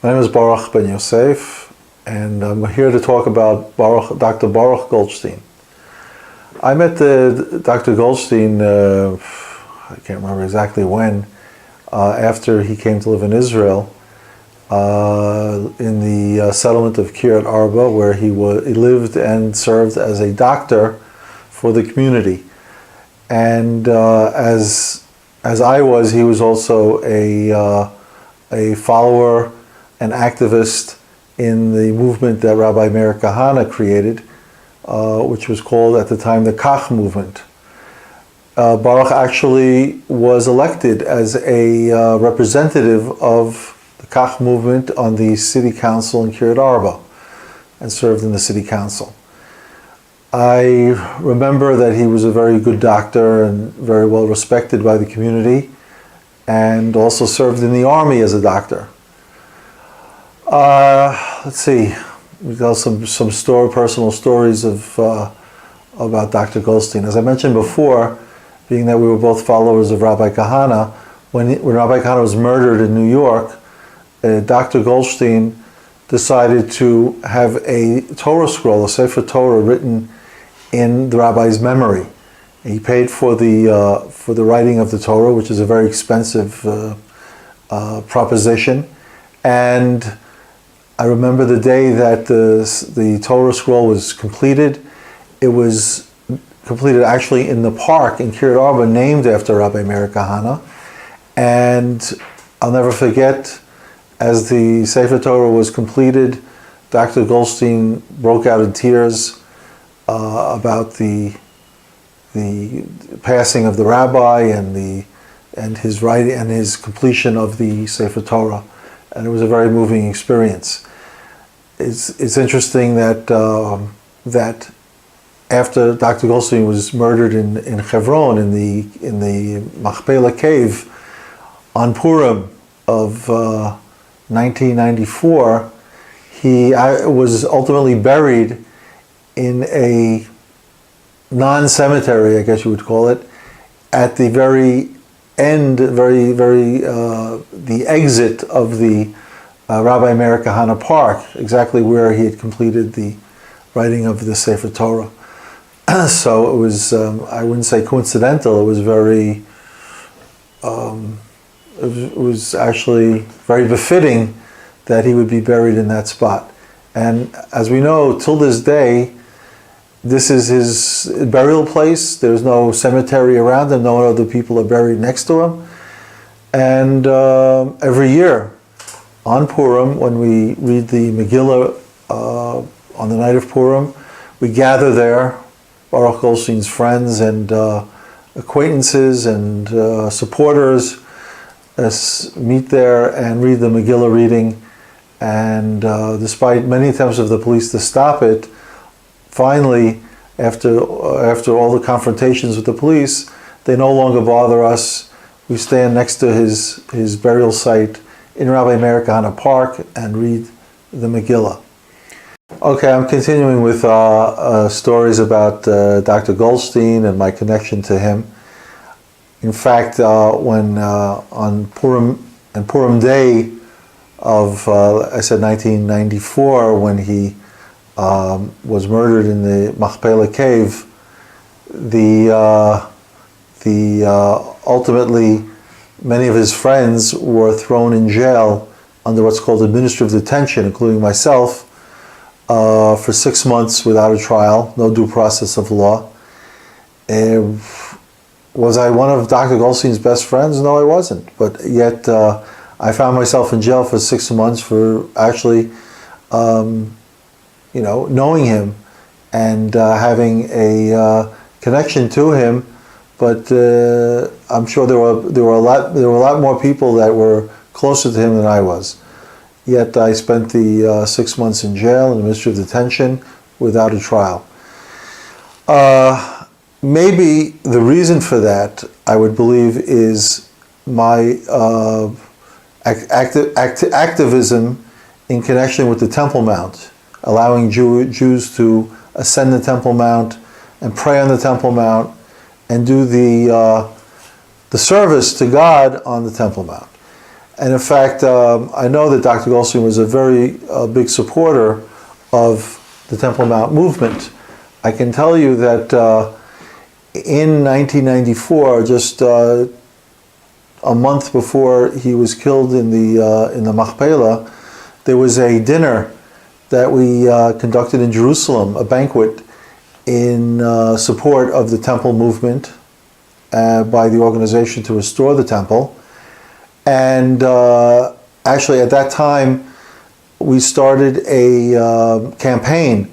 My name is Baruch Ben Yosef, and I'm here to talk about Dr. Baruch Goldstein. I met Dr. Goldstein, I can't remember exactly when, after he came to live in Israel, in the settlement of Kiryat Arba, where he lived and served as a doctor for the community. And as I was, he was also a follower, an activist in the movement that Rabbi Meir Kahana created, which was called at the time the Kach movement. Baruch actually was elected as a representative of the Kach movement on the city council in Kiryat Arba and served in the city council. I remember that he was a very good doctor and very well respected by the community, and also served in the army as a doctor. Let's see, we tell some personal stories about Dr. Goldstein. As I mentioned before, being that we were both followers of Rabbi Kahana, when Rabbi Kahana was murdered in New York, Dr. Goldstein decided to have a Torah scroll, a Sefer Torah, written in the rabbi's memory. He paid for the writing of the Torah, which is a very expensive proposition, and I remember the day that the Torah scroll was completed. It was completed actually in the park in Kiryat Arba, named after Rabbi Meir Kahana. And I'll never forget, as the Sefer Torah was completed, Dr. Goldstein broke out in tears about the passing of the rabbi and his writing and his completion of the Sefer Torah. And it was a very moving experience. It's interesting that that after Dr. Goldstein was murdered in Hebron, in the Machpelah cave on Purim of 1994, he was ultimately buried in a non-cemetery, I guess you would call it, at the very end, the exit of the Rabbi Meir Kahana Park, exactly where he had completed the writing of the Sefer Torah. So it was, I wouldn't say coincidental, it was very, it was actually very befitting that he would be buried in that spot. And as we know, till this day, this is his burial place. There's no cemetery around him, no other people are buried next to him. And every year, on Purim, when we read the Megillah on the night of Purim, we gather there, Baruch Goldstein's friends and acquaintances and supporters meet there and read the Megillah reading. And despite many attempts of the police to stop it, finally, after all the confrontations with the police, they no longer bother us. We stand next to his burial site in Rabbi Meir Kahana Park and read the Megillah. Okay, I'm continuing with stories about Dr. Goldstein and my connection to him. In fact, when on Purim Day of, I said 1994, when he was murdered in the Machpelah cave, ultimately many of his friends were thrown in jail under what's called administrative detention, including myself, for 6 months without a trial, no due process of law. Was I one of Dr. Goldstein's best friends? No, I wasn't. But yet I found myself in jail for 6 months for actually knowing him and having a connection to him. But I'm sure there were a lot more people that were closer to him than I was. Yet I spent the 6 months in jail in administrative detention without a trial. Maybe the reason for that, I would believe, is my activism in connection with the Temple Mount, allowing Jews to ascend the Temple Mount and pray on the Temple Mount and do the service to God on the Temple Mount. And in fact, I know that Dr. Goldstein was a very big supporter of the Temple Mount movement. I can tell you that in 1994, just a month before he was killed in the Machpelah, there was a dinner that we conducted in Jerusalem, a banquet in support of the Temple movement by the organization to restore the Temple. And actually at that time, we started a campaign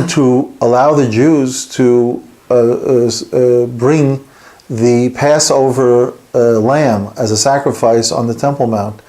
to allow the Jews to bring the Passover lamb as a sacrifice on the Temple Mount,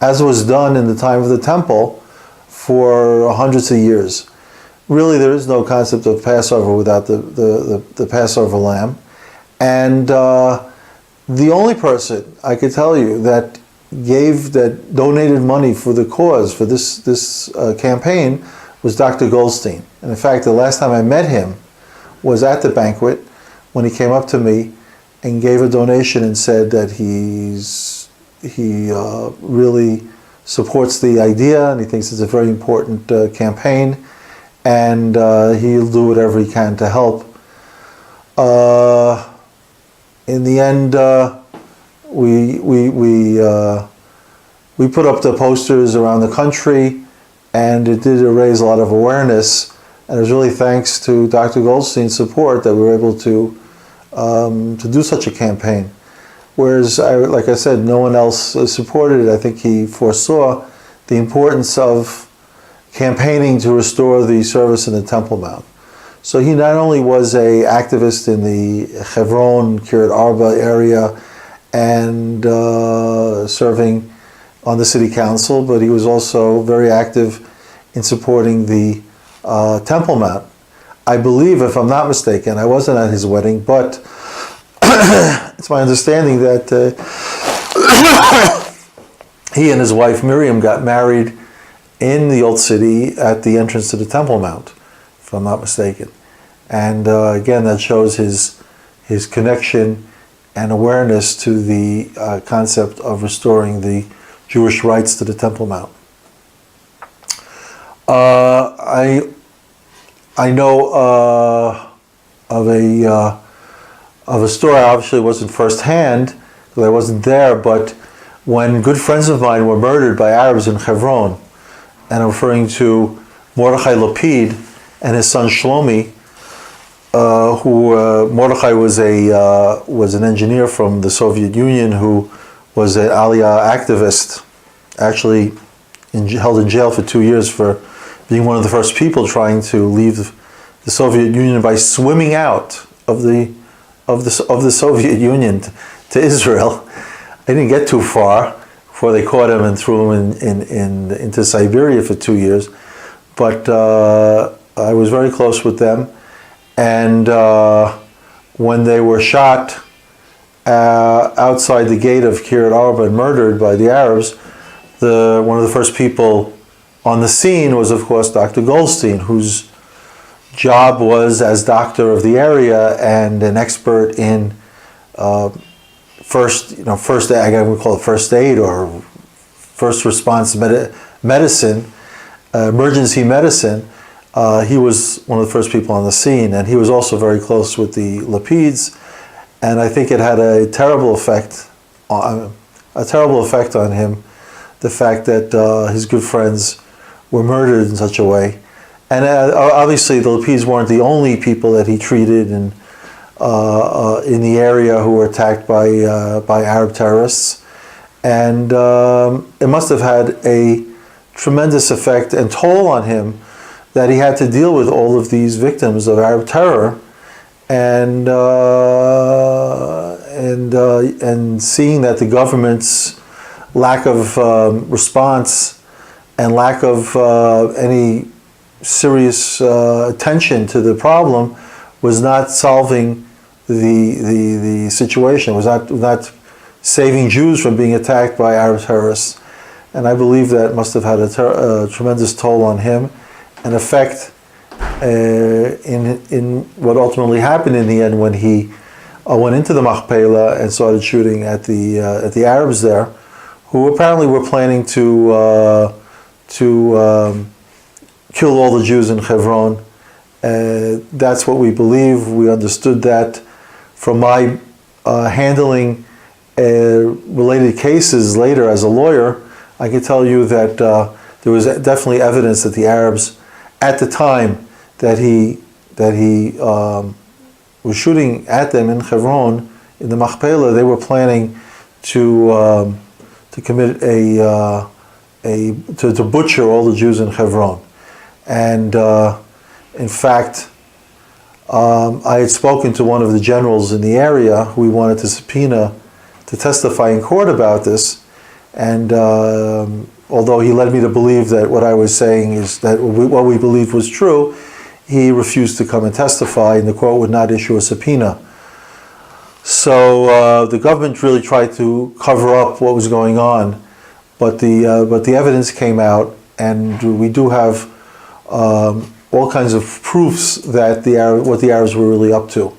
as was done in the time of the Temple for hundreds of years. Really, there is no concept of Passover without the Passover lamb. And the only person I could tell you that donated money for the cause, for this campaign, was Dr. Goldstein. And in fact, the last time I met him was at the banquet when he came up to me and gave a donation and said that he really supports the idea and he thinks it's a very important campaign, and he'll do whatever he can to help. In the end, we put up the posters around the country, and it did raise a lot of awareness. And it was really thanks to Dr. Goldstein's support that we were able to do such a campaign. Whereas, like I said, no one else supported it. I think he foresaw the importance of campaigning to restore the service in the Temple Mount. So he not only was an activist in the Hebron, Kiryat Arba area and serving on the city council, but he was also very active in supporting the Temple Mount. I believe, if I'm not mistaken, I wasn't at his wedding, but it's my understanding that he and his wife Miriam got married in the Old City at the entrance to the Temple Mount, if I'm not mistaken. And again, that shows his connection and awareness to the concept of restoring the Jewish rights to the Temple Mount. I know of a story. I obviously wasn't firsthand because I wasn't there, but when good friends of mine were murdered by Arabs in Hebron, and I'm referring to Mordechai Lapid and his son Shlomi, Mordechai was an engineer from the Soviet Union who was an Aliyah activist, actually held in jail for 2 years for being one of the first people trying to leave the Soviet Union by swimming out of the Soviet Union to Israel. They didn't get too far before they caught him and threw him into Siberia for 2 years. But I was very close with them, and when they were shot outside the gate of Kiryat Arba and murdered by the Arabs, one of the first people on the scene was, of course, Dr. Goldstein, whose job was as doctor of the area and an expert in first aid, I would call it first aid or first response medicine, emergency medicine. He was one of the first people on the scene, and he was also very close with the Lapids, and I think it had a terrible effect on him, the fact that his good friends were murdered in such a way. And obviously the Lapids weren't the only people that he treated in the area who were attacked by Arab terrorists. And it must have had a tremendous effect and toll on him that he had to deal with all of these victims of Arab terror, and seeing that the government's lack of response and lack of any serious attention to the problem was not solving the situation, was not saving Jews from being attacked by Arab terrorists. And I believe that must have had a tremendous toll on him, an effect in what ultimately happened in the end when he went into the Machpelah and started shooting at the Arabs there, who apparently were planning to kill all the Jews in Hebron. That's what we believe. We understood that from my handling related cases later as a lawyer. I can tell you that there was definitely evidence that the Arabs, at the time that he was shooting at them in Hebron, in the Machpelah, they were planning to commit to butcher all the Jews in Hebron. And in fact, I had spoken to one of the generals in the area who we wanted to subpoena to testify in court about this. And although he led me to believe that what I was saying is that what we believed was true, he refused to come and testify, and the court would not issue a subpoena. So the government really tried to cover up what was going on, but the evidence came out, and we do have all kinds of proofs that what the Arabs were really up to.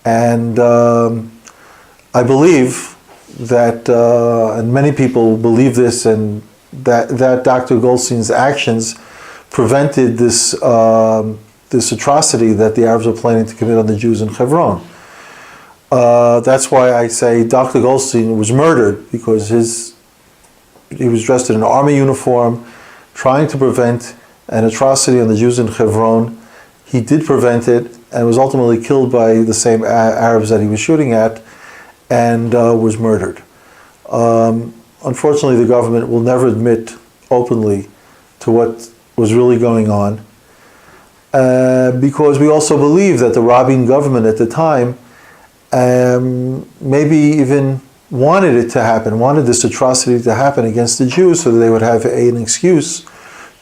And I believe that, and many people believe this, and that Dr. Goldstein's actions prevented this this atrocity that the Arabs were planning to commit on the Jews in Hebron. That's why I say Dr. Goldstein was murdered, because he was dressed in an army uniform, trying to prevent an atrocity on the Jews in Hebron. He did prevent it, and was ultimately killed by the same Arabs that he was shooting at, and was murdered. Unfortunately, the government will never admit openly to what was really going on, because we also believe that the Rabin government at the time maybe even wanted it to happen, wanted this atrocity to happen against the Jews, so that they would have an excuse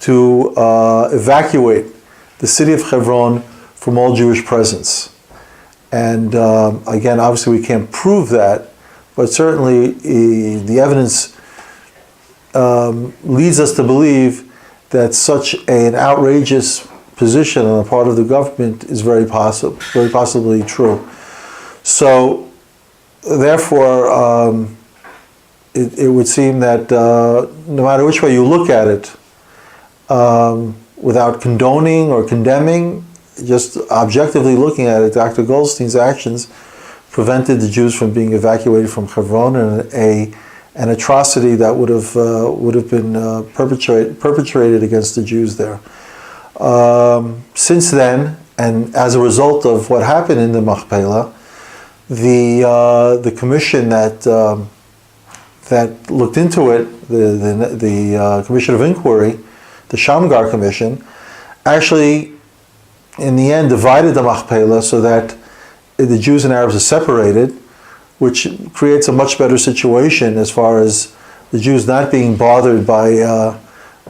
to evacuate the city of Hebron from all Jewish presence. And again, obviously we can't prove that, but certainly the evidence leads us to believe that such an outrageous position on the part of the government is very possibly true. So therefore, it would seem that no matter which way you look at it, without condoning or condemning, just objectively looking at it, Dr. Goldstein's actions prevented the Jews from being evacuated from Hebron, and an atrocity that would have been perpetrated against the Jews there. Since then, and as a result of what happened in the Machpelah, the commission that looked into it, the Commission of Inquiry, the Shamgar Commission, actually, in the end, divided the Machpelah so that the Jews and Arabs are separated, which creates a much better situation as far as the Jews not being bothered by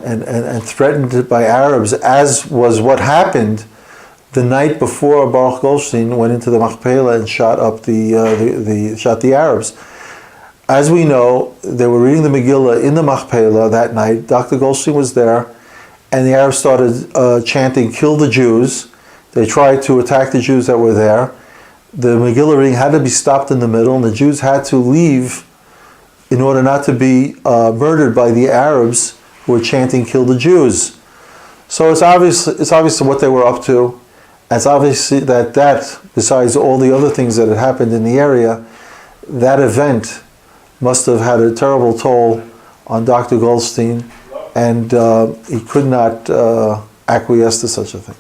and threatened by Arabs, as was what happened the night before Baruch Goldstein went into the Machpelah and shot up the Arabs. As we know, they were reading the Megillah in the Machpelah that night. Dr. Goldstein was there, and the Arabs started chanting, "Kill the Jews." They tried to attack the Jews that were there. The Megillah reading had to be stopped in the middle, and the Jews had to leave in order not to be murdered by the Arabs who were chanting, "Kill the Jews." So it's obvious what they were up to. It's obviously that besides all the other things that had happened in the area, that event must have had a terrible toll on Dr. Goldstein, and he could not acquiesce to such a thing.